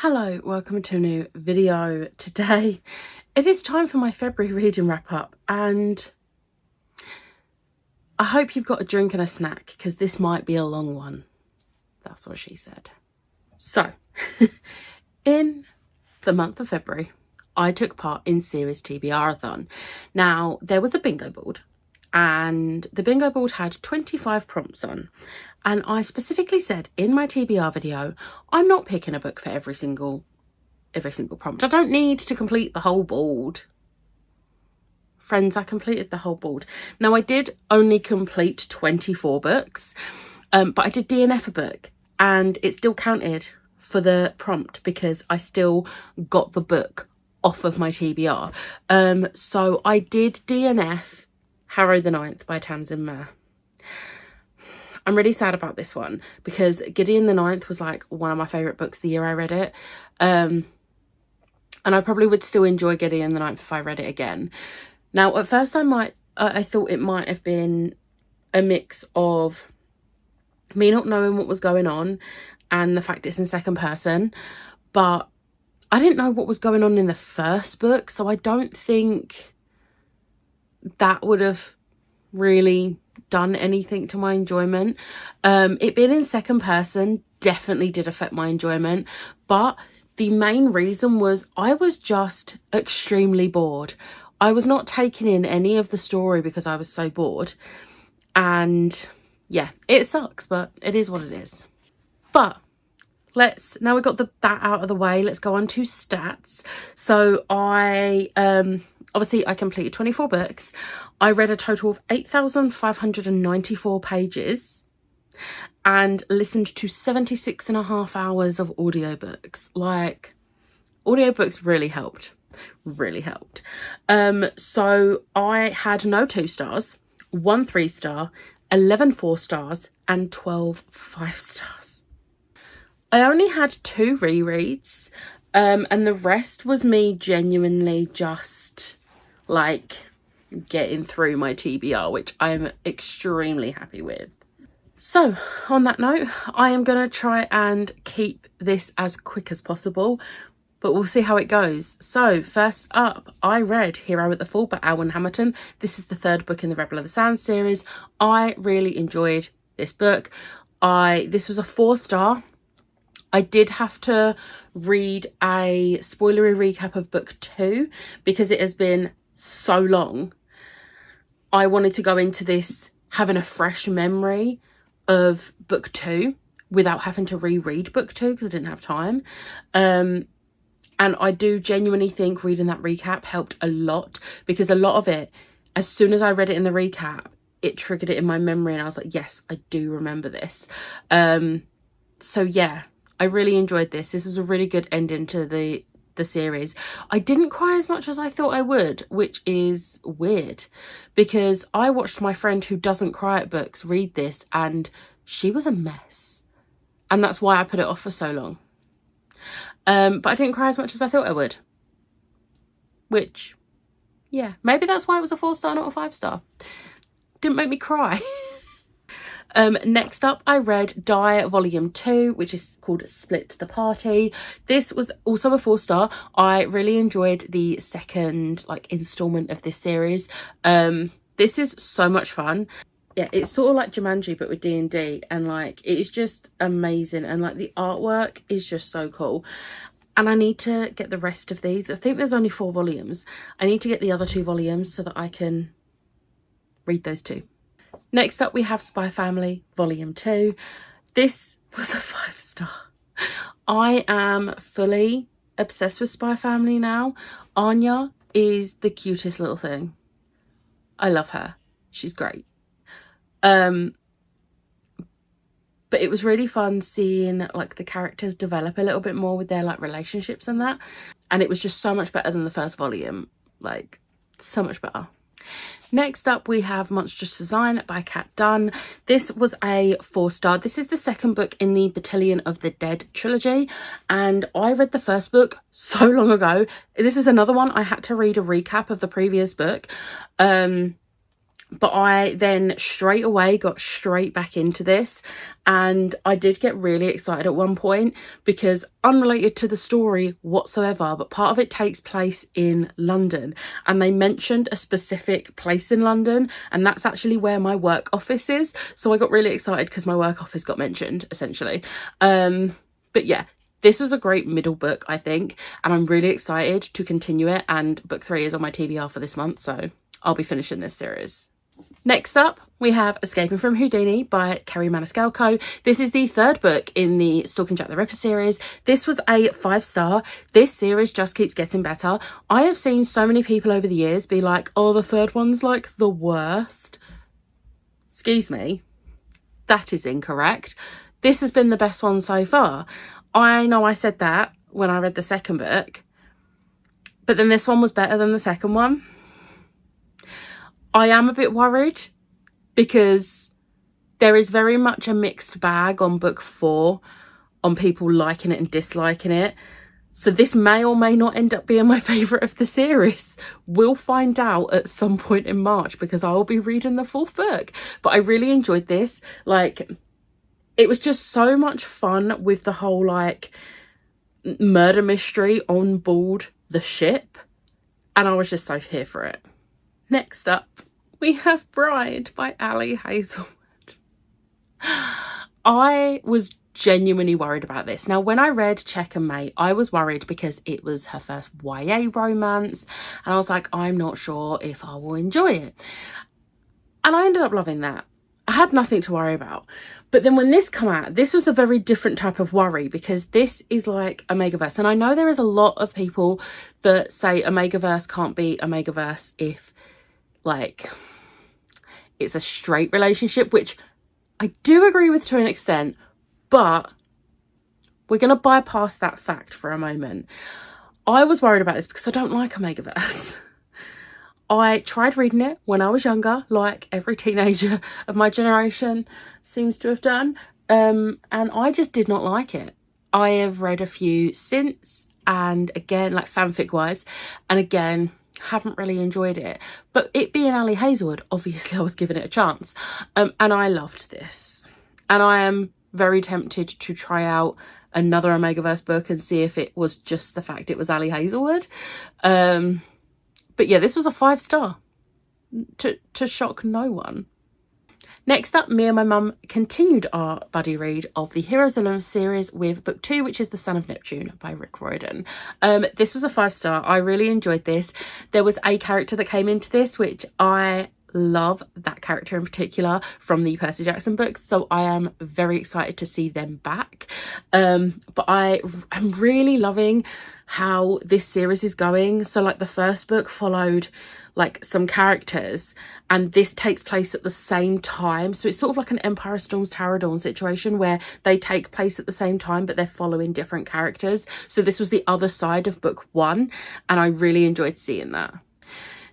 Hello, welcome to a new video. Today it is time for my February reading wrap up, and I hope you've got a drink and a snack because this might be a long one. That's what she said. So in the month of February I took part in Series TBR-a-thon. Now there was a bingo board, and the bingo board had 25 prompts on, and I specifically said in my TBR video, I'm not picking a book for every single prompt. I don't need to complete the whole board. Friends, I completed the whole board. Now I did only complete 24 books, but I did DNF a book and it still counted for the prompt because I still got the book off of my TBR. So I did DNF Harrow the Ninth by Tamsin Muir. I'm really sad about this one because Gideon the Ninth was like one of my favourite books the year I read it. And I probably would still enjoy Gideon the Ninth if I read it again. Now, at first I thought it might have been a mix of me not knowing what was going on and the fact it's in second person, but I didn't know what was going on in the first book, so I don't think that would have really done anything to my enjoyment. It being in second person definitely did affect my enjoyment, but the main reason was I was just extremely bored. I was not taking in any of the story because I was so bored, and yeah, it sucks, but it is what it is. But now we've got that out of the way, let's go on to stats. So I obviously I completed 24 books. I read a total of 8,594 pages and listened to 76.5 hours of audiobooks. Like, audiobooks really helped. So I had no 2 stars, 1 3-star, 11 4-stars and 12 5-stars. I only had 2 rereads, and the rest was me genuinely just like getting through my TBR, which I'm extremely happy with. So on that note, I am going to try and keep this as quick as possible, but we'll see how it goes. So first up, I read Hero at the Fall by Elwen Hamilton. This is the 3rd book in the Rebel of the Sands series. I really enjoyed this book. This was a 4-star. I did have to read a spoilery recap of book 2 because it has been so long. I wanted to go into this having a fresh memory of book 2 without having to reread book 2 because I didn't have time. And I do genuinely think reading that recap helped a lot because a lot of it, as soon as I read it in the recap, it triggered it in my memory and I was like, yes, I do remember this. So yeah, I really enjoyed this. This was a really good ending to the series. I didn't cry as much as I thought I would, which is weird because I watched my friend who doesn't cry at books read this and she was a mess. And that's why I put it off for so long. But I didn't cry as much as I thought I would. Which, yeah, maybe that's why it was a 4-star, not a 5-star. Didn't make me cry. Next up, I read Die Volume 2, which is called Split the Party. This was also a 4-star. I really enjoyed the second installment of this series. This is so much fun. Yeah, it's sort of like Jumanji but with D&D, and it is just amazing, and the artwork is just so cool. And I need to get the rest of these. I think there's only 4 volumes. I need to get the other 2 volumes so that I can read those 2. Next up, we have Spy Family Volume 2. This was a 5-star. I am fully obsessed with Spy Family now. Anya is the cutest little thing. I love her. She's great. But it was really fun seeing the characters develop a little bit more with their relationships and that. And it was just so much better than the first volume. So much better. Next up, we have Monstrous Design by Kat Dunn. This was a 4-star. This is the 2nd book in the Battalion of the Dead trilogy, and I read the first book so long ago. This is another one I had to read a recap of the previous book. But I then straight away got straight back into this, and I did get really excited at one point because, unrelated to the story whatsoever, but part of it takes place in London, and they mentioned a specific place in London, and that's actually where my work office is. So I got really excited because my work office got mentioned, essentially. But yeah, this was a great middle book, I think, and I'm really excited to continue it, and book 3 is on my TBR for this month, so I'll be finishing this series. Next up, we have Escaping from Houdini by Kerri Maniscalco. This is the 3rd book in the Stalking Jack the Ripper series. This was a 5-star. This series just keeps getting better. I have seen so many people over the years be like, oh, the 3rd one's like the worst. Excuse me. That is incorrect. This has been the best one so far. I know I said that when I read the 2nd book, but then this one was better than the 2nd one. I am a bit worried because there is very much a mixed bag on book 4 on people liking it and disliking it. So this may or may not end up being my favourite of the series. We'll find out at some point in March because I will be reading the 4th book. But I really enjoyed this. Like, it was just so much fun with the whole like murder mystery on board the ship. And I was just so here for it. Next up, we have Bride by Ali Hazelwood. I was genuinely worried about this. Now, when I read Check and Mate, I was worried because it was her first YA romance. And I was like, I'm not sure if I will enjoy it. And I ended up loving that. I had nothing to worry about. But then when this came out, this was a very different type of worry because this is like Omegaverse. And I know there is a lot of people that say Omegaverse can't be Omegaverse if like it's a straight relationship, which I do agree with to an extent, but we're going to bypass that fact for a moment. I was worried about this because I don't like Omegaverse. I tried reading it when I was younger, like every teenager of my generation seems to have done, and I just did not like it. I have read a few since, and again, like fanfic wise, and again, haven't really enjoyed it. But it being Ali Hazelwood, obviously I was giving it a chance, and I loved this. And I am very tempted to try out another Omegaverse book and see if it was just the fact it was Ali Hazelwood. But yeah, this was a 5-star to shock no one. Next up, me and my mum continued our buddy read of the Heroes Olympus series with book 2, which is The Son of Neptune by Rick Riordan. This was a 5-star. I really enjoyed this. There was a character that came into this, which I love, that character in particular from the Percy Jackson books, so I am very excited to see them back. But I am really loving how this series is going. So like the first book followed like some characters, and this takes place at the same time, so it's sort of like an Empire Storms Tower of Dawn situation where they take place at the same time but they're following different characters. So this was the other side of book 1, and I really enjoyed seeing that.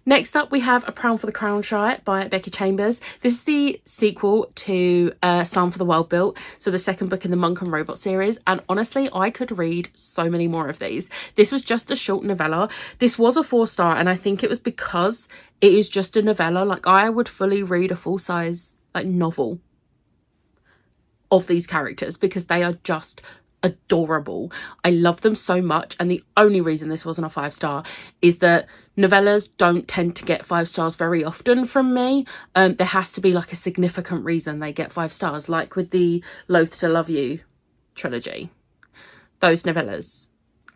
Next up, we have A Crown for the Crown Shire by Becky Chambers. This is the sequel to Psalm for the World Built, so the 2nd book in the Monk and Robot series. And honestly, I could read so many more of these. This was just a short novella. This was a 4-star, and I think it was because it is just a novella. Like, I would fully read a full-size like novel of these characters because they are just adorable. I love them so much, and the only reason this wasn't a 5-star is that novellas don't tend to get 5 stars very often from me. There has to be like a significant reason they get 5 stars, like with the Loath to Love You trilogy. Those novellas,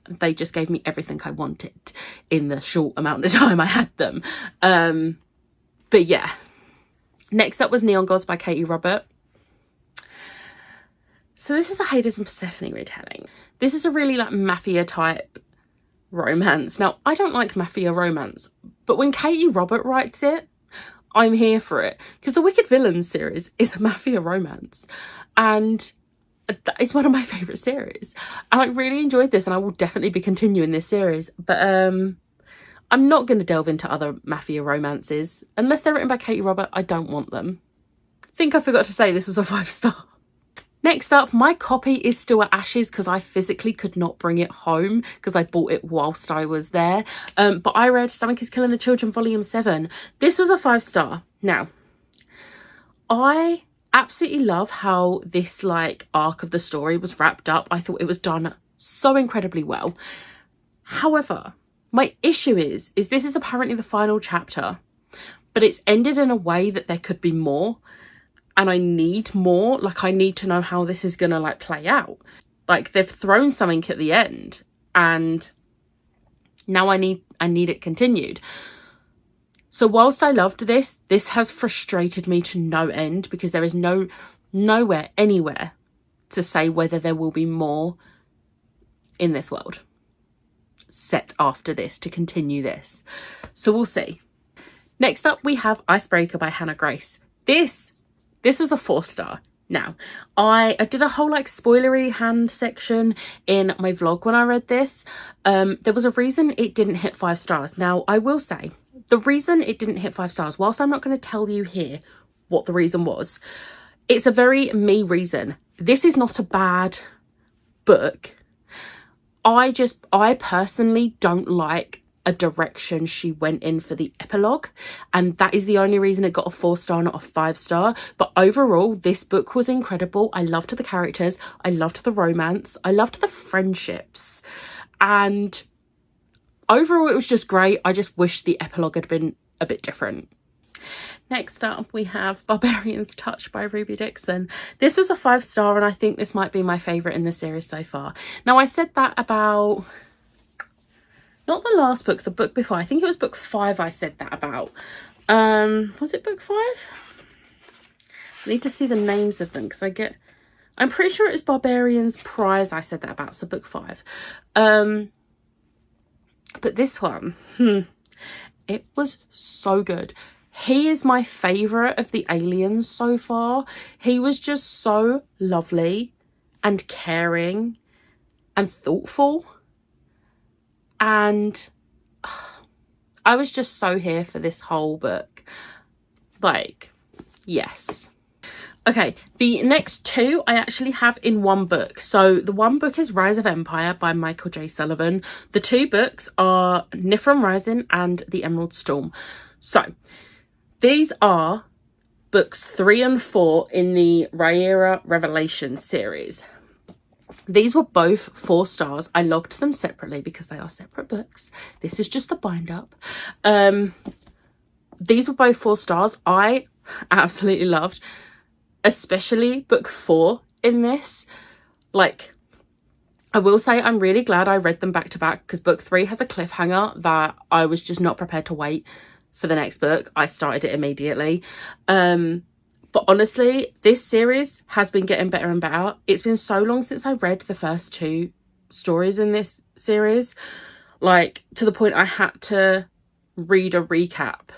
they just gave me everything I wanted in the short amount of time I had them. But yeah, next up was Neon Gods by Katie Robert. So this is a Hades and Persephone retelling. This is a really like mafia type romance. Now, I don't like mafia romance, but when Katie Robert writes it, I'm here for it. Because the Wicked Villains series is a mafia romance, and it's one of my favourite series. And I really enjoyed this, and I will definitely be continuing this series. But I'm not going to delve into other mafia romances. Unless they're written by Katie Robert, I don't want them. I think I forgot to say this was a 5-star. Next up, my copy is still at Ashes because I physically could not bring it home because I bought it whilst I was there. But I read Stomach is Killing the Children Volume 7. This was a 5-star. Now, I absolutely love how this like arc of the story was wrapped up. I thought it was done so incredibly well. However, my issue is this is apparently the final chapter, but it's ended in a way that there could be more, and I need more. Like, I need to know how this is gonna like play out. Like, they've thrown something at the end, and now I need it continued. So whilst I loved this has frustrated me to no end, because there is nowhere anywhere to say whether there will be more in this world set after this to continue this. So we'll see. Next up, we have Icebreaker by Hannah Grace. This was a 4-star. Now, I did a whole like spoilery hand section in my vlog when I read this. There was a reason it didn't hit 5 stars. Now, I will say, the reason it didn't hit 5 stars, whilst I'm not going to tell you here what the reason was, it's a very me reason. This is not a bad book. I personally don't like a direction she went in for the epilogue, and that is the only reason it got a 4-star, not a 5-star. But overall, this book was incredible. I loved the characters, I loved the romance, I loved the friendships, and overall it was just great. I just wish the epilogue had been a bit different. Next up, we have Barbarian's Touch by Ruby Dixon. This was a 5-star, and I think this might be my favourite in the series so far. Now, I said that about, not the last book, the book before. I think it was book 5 I said that about. Was it book 5? I need to see the names of them, because I'm pretty sure it was Barbarian's Prize I said that about, so book 5. But this one, it was so good. He is my favourite of the aliens so far. He was just so lovely and caring and thoughtful. And I was just so here for this whole book. Like, yes. Okay, the next 2 I actually have in one book. So the one book is Rise of Empire by Michael J. Sullivan. The 2 books are Niflheim Rising and The Emerald Storm. So these are books 3 and 4 in the Rhaenyra Revelation series. These were both 4 stars. I logged them separately because they are separate books. This is just a bind up. These were both 4 stars. I absolutely loved, especially book 4 in this. Like, I will say I'm really glad I read them back to back, because book 3 has a cliffhanger that I was just not prepared to wait for the next book. I started it immediately. But honestly, this series has been getting better and better. It's been so long since I read the first 2 stories in this series, like to the point I had to read a recap.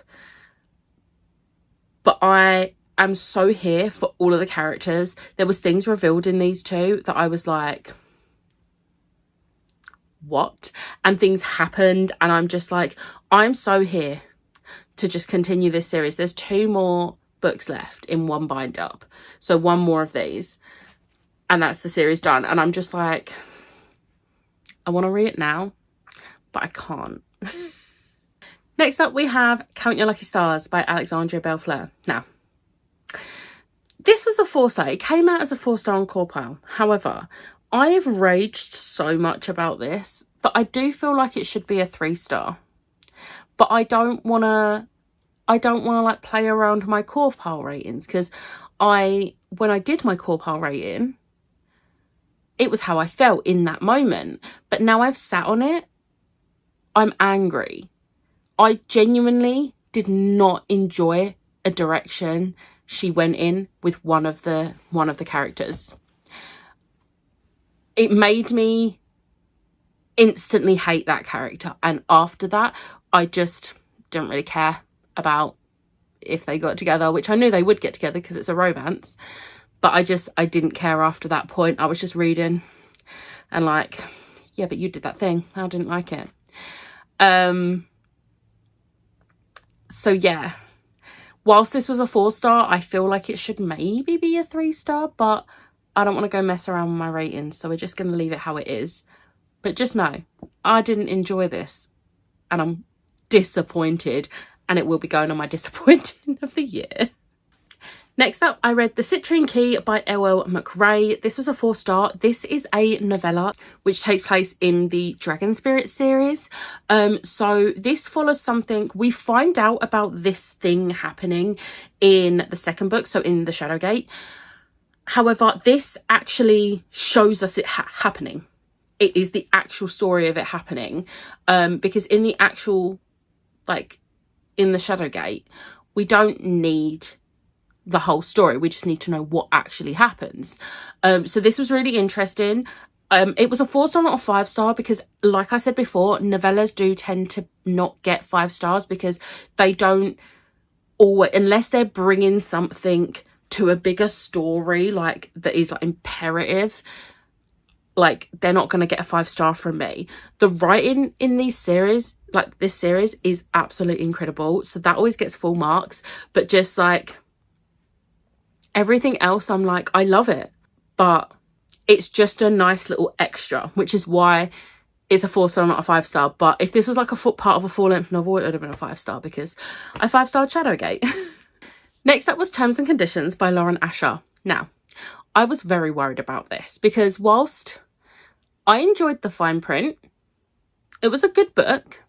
But I am so here for all of the characters. There was things revealed in these 2 that I was like, what? And things happened, and I'm just like, I'm so here to just continue this series. There's 2 more books left in one bind up, so 1 more of these and that's the series done. And I'm just like, I want to read it now, but I can't. Next up, we have Count Your Lucky Stars by Alexandria Bellefleur. Now, this was a 4-star. It came out as a 4-star on CawPile. However, I have raged so much about this that I do feel like it should be a 3-star. But I don't want to like play around my CawPile ratings, because when I did my CawPile rating, it was how I felt in that moment. But now I've sat on it, I'm angry. I genuinely did not enjoy a direction she went in with one of the characters. It made me instantly hate that character, and after that I just didn't really care about if they got together, which I knew they would get together because it's a romance, but I didn't care after that point. I was just reading and like, yeah, but you did that thing, I didn't like it. So yeah, whilst this was a 4-star, I feel like it should maybe be a 3-star, but I don't want to go mess around with my ratings, so we're just going to leave it how it is. But just know, I didn't enjoy this, and I'm disappointed, and it will be going on my disappointing of the year. Next up, I read The Citrine Key by L.L. McRae. This was a 4-star. This is a novella which takes place in the Dragon Spirit series. So this follows something. We find out about this thing happening in the second book, so in The Shadowgate. However, this actually shows us it happening. It is the actual story of it happening. Because in the actual, like, in The Shadowgate, we don't need the whole story. We just need to know what actually happens. So this was really interesting. It was a 4-star, not a 5-star, because like I said before, novellas do tend to not get 5 stars because they don't always, unless they're bringing something to a bigger story, like that is like imperative, like they're not going to get a 5-star from me. The writing in these series, like this series, is absolutely incredible. So that always gets full marks, but just like everything else, I'm like, I love it, but it's just a nice little extra, which is why it's a 4-star, not a 5-star. But if this was like a part of a full-length novel, it would have been a 5-star because I 5-starred Shadowgate. Next up was Terms and Conditions by Lauren Asher. Now, I was very worried about this because whilst I enjoyed the fine print, it was a good book.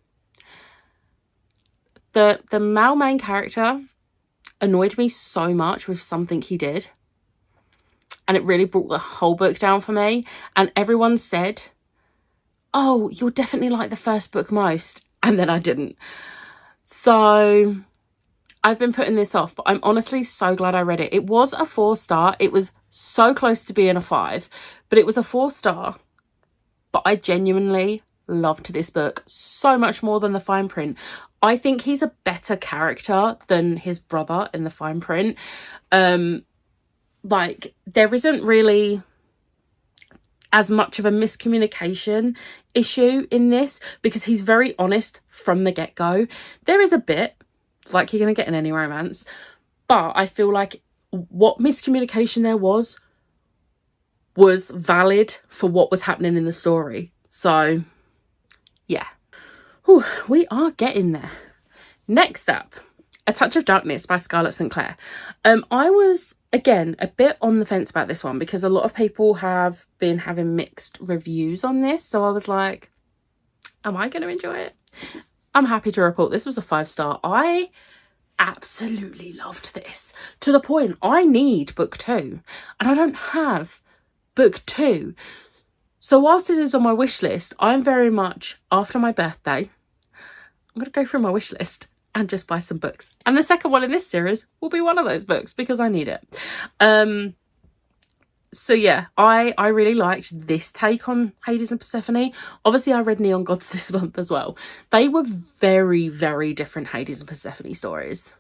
The male main character annoyed me so much with something he did, and it really brought the whole book down for me. And everyone said, oh, you'll definitely like the first book most, and then I didn't. So I've been putting this off, but I'm honestly so glad I read it. It was a 4-star. It was so close to being a 5, but it was a 4-star. But I genuinely loved this book so much more than the fine print. I think he's a better character than his brother in the fine print. Like, there isn't really as much of a miscommunication issue in this because he's very honest from the get-go. There is a bit, like you're going to get in any romance, but I feel like what miscommunication there was valid for what was happening in the story. So, yeah. Whew, we are getting there. Next up, A Touch of Darkness by Scarlett St. Clair. I was, again, a bit on the fence about this one because a lot of people have been having mixed reviews on this. So I was like, am I going to enjoy it? I'm happy to report this was a 5-star. I absolutely loved this to the point I need book 2 and I don't have book 2. So whilst it is on my wish list, I'm very much, after my birthday, I'm going to go through my wish list and just buy some books. And the second one in this series will be one of those books because I need it. So yeah, I really liked this take on Hades and Persephone. Obviously, I read Neon Gods this month as well. They were very, very different Hades and Persephone stories.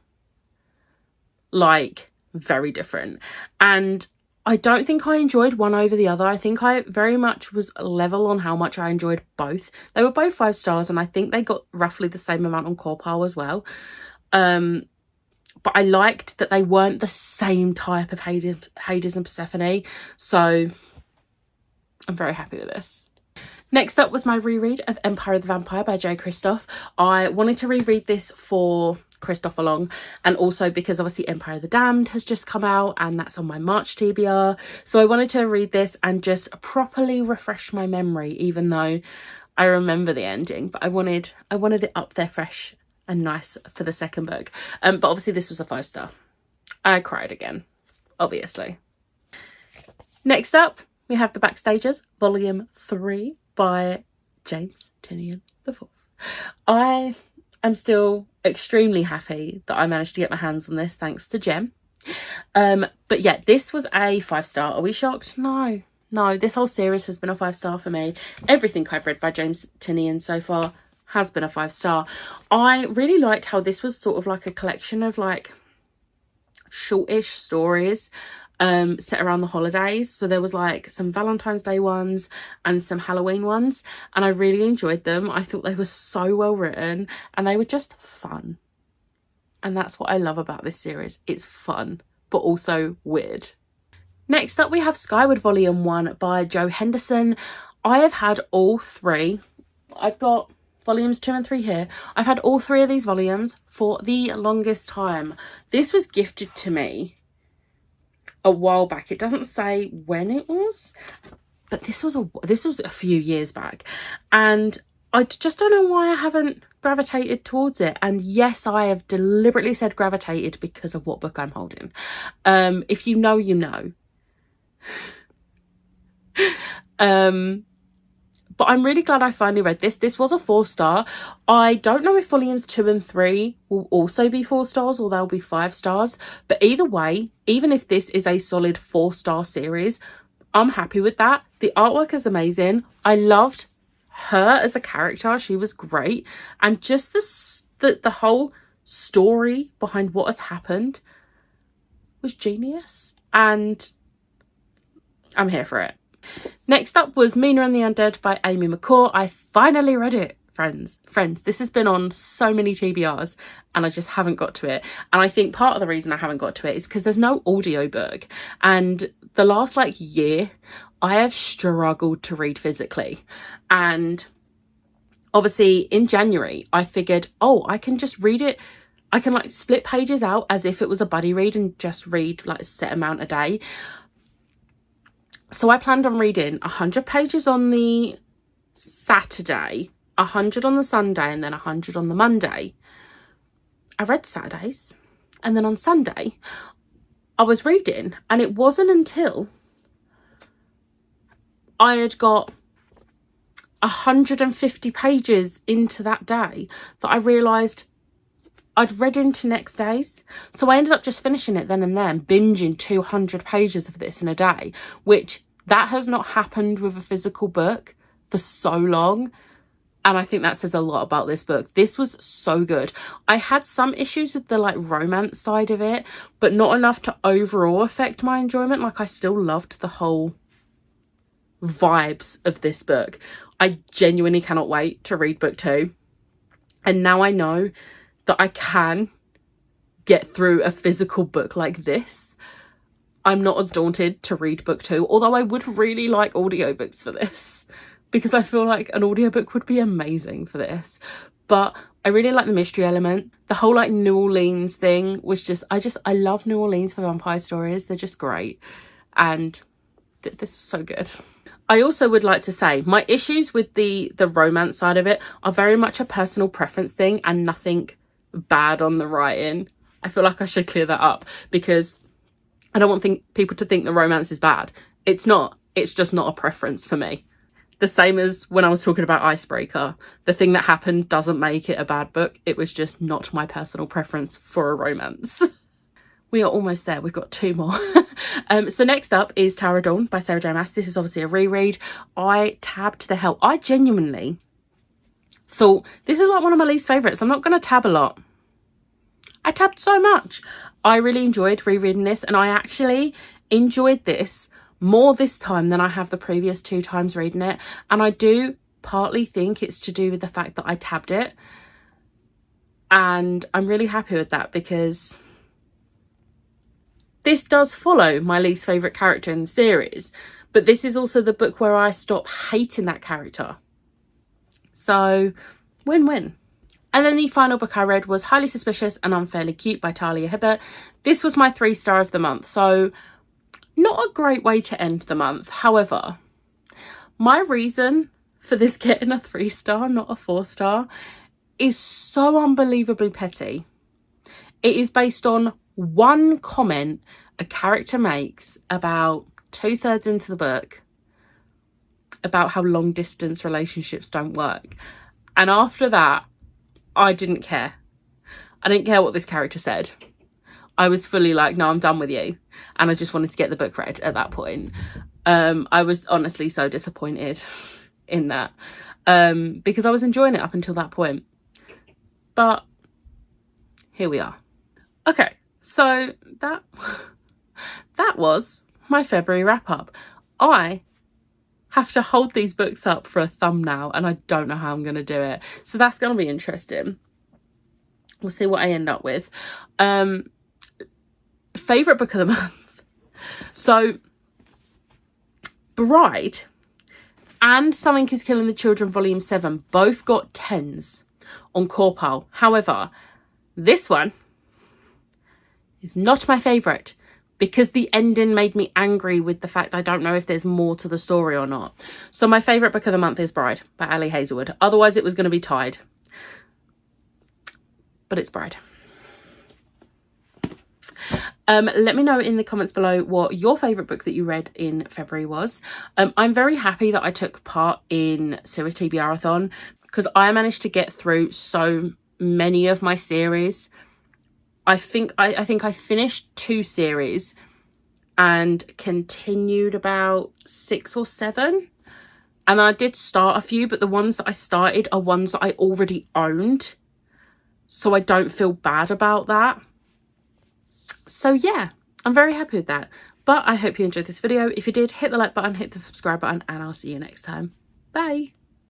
Like, very different. And I don't think I enjoyed one over the other. I think I very much was level on how much I enjoyed both. They were both 5 stars and I think they got roughly the same amount on CawPow as well. But I liked that they weren't the same type of Hades and Persephone. So I'm very happy with this. Next up was my reread of Empire of the Vampire by Jay Kristoff. I wanted to reread this for Kristoff along, and also because obviously Empire of the Damned has just come out and that's on my March TBR. So I wanted to read this and just properly refresh my memory, even though I remember the ending, but I wanted it up there fresh and nice for the second book. But obviously this was a 5-star. I cried again, obviously. Next up, we have The Backstagers, Volume 3 by James Tynion IV. I am still extremely happy that I managed to get my hands on this thanks to Jem. But yeah, this was a 5-star. Are we shocked? No, this whole series has been a 5-star for me. Everything I've read by James Tynion so far has been a 5-star. I really liked how this was sort of like a collection of like shortish stories set around the holidays. So there was like some Valentine's Day ones and some Halloween ones, and I really enjoyed them. I thought they were so well written and they were just fun, and that's what I love about this series. It's fun but also weird. Next up we have Skyward Volume 1 by Jo Henderson. I have had all 3. I've got volumes 2 and 3 here. I've had all 3 of these volumes for the longest time. This was gifted to me a while back. It doesn't say when it was, but this was a few years back, and I just don't know why I haven't gravitated towards it. And yes, I have deliberately said gravitated because of what book I'm holding. If you know, you know. But I'm really glad I finally read this. This was a 4-star. I don't know if volumes 2 and 3 will also be 4 stars or they'll be 5 stars. But either way, even if this is a solid 4-star series, I'm happy with that. The artwork is amazing. I loved her as a character. She was great. And just the whole story behind what has happened was genius. And I'm here for it. Next up was Mina and the Undead by Amy McCall. I finally read it, friends. This has been on so many TBRs and I just haven't got to it. And I think part of the reason I haven't got to it is because there's no audiobook. And the last year, I have struggled to read physically. And obviously in January, I figured, I can just read it. I can split pages out as if it was a buddy read and just read a set amount a day. So I planned on reading 100 pages on the Saturday, 100 on the Sunday, and then 100 on the Monday. I read Saturdays, and then on Sunday, I was reading, and it wasn't until I had got 150 pages into that day that I realised I'd read into next days. So I ended up just finishing it then and there, binging 200 pages of this in a day, which that has not happened with a physical book for so long. And I think that says a lot about this book. This was so good. I had some issues with the romance side of it, but not enough to overall affect my enjoyment. I still loved the whole vibes of this book. I genuinely cannot wait to read book 2. And now I know that I can get through a physical book like this. I'm not as daunted to read book 2, although I would really like audiobooks for this because I feel like an audiobook would be amazing for this. But I really like the mystery element. The whole New Orleans thing was just, I love New Orleans for vampire stories. They're just great. And this was so good. I also would like to say my issues with the romance side of it are very much a personal preference thing and nothing bad on the writing. I feel like I should clear that up because I don't want people to think the romance is bad. It's not. It's just not a preference for me. The same as when I was talking about Icebreaker. The thing that happened doesn't make it a bad book. It was just not my personal preference for a romance. We are almost there. We've got 2 more. So next up is Tower of Dawn by Sarah J Maas. This is obviously a reread. I tabbed the hell. I genuinely thought this is one of my least favourites. I'm not going to tab a lot. I tabbed so much. I really enjoyed rereading this, and I actually enjoyed this more this time than I have the previous 2 times reading it. And I do partly think it's to do with the fact that I tabbed it. And I'm really happy with that because this does follow my least favourite character in the series. But this is also the book where I stop hating that character. So, win-win. And then the final book I read was Highly Suspicious and Unfairly Cute by Talia Hibbert. This was my 3-star of the month, so not a great way to end the month. However, my reason for this getting a 3-star, not a 4-star, is so unbelievably petty. It is based on one comment a character makes about 2/3 into the book about how long distance relationships don't work. And after that, I didn't care. I didn't care what this character said. I was fully like, no, I'm done with you. And I just wanted to get the book read at that point. I was honestly so disappointed in that because I was enjoying it up until that point. But here we are. Okay, so that was my February wrap up. I have to hold these books up for a thumbnail and I don't know how I'm going to do it. So that's going to be interesting. We'll see what I end up with. Favourite book of the month. So Bride and Something is Killing the Children Volume 7 both got 10s on CAWPOL. However, this one is not my favourite because the ending made me angry with the fact I don't know if there's more to the story or not. So my favourite book of the month is Bride by Ali Hazelwood. Otherwise it was going to be tied. But it's Bride. Let me know in the comments below what your favourite book that you read in February was. I'm very happy that I took part in Series TBR-a-thon because I managed to get through so many of my series. I think I finished 2 series and continued about 6 or 7. And then I did start a few, but the ones that I started are ones that I already owned. So I don't feel bad about that. So yeah, I'm very happy with that. But I hope you enjoyed this video. If you did, hit the like button, hit the subscribe button, and I'll see you next time. Bye.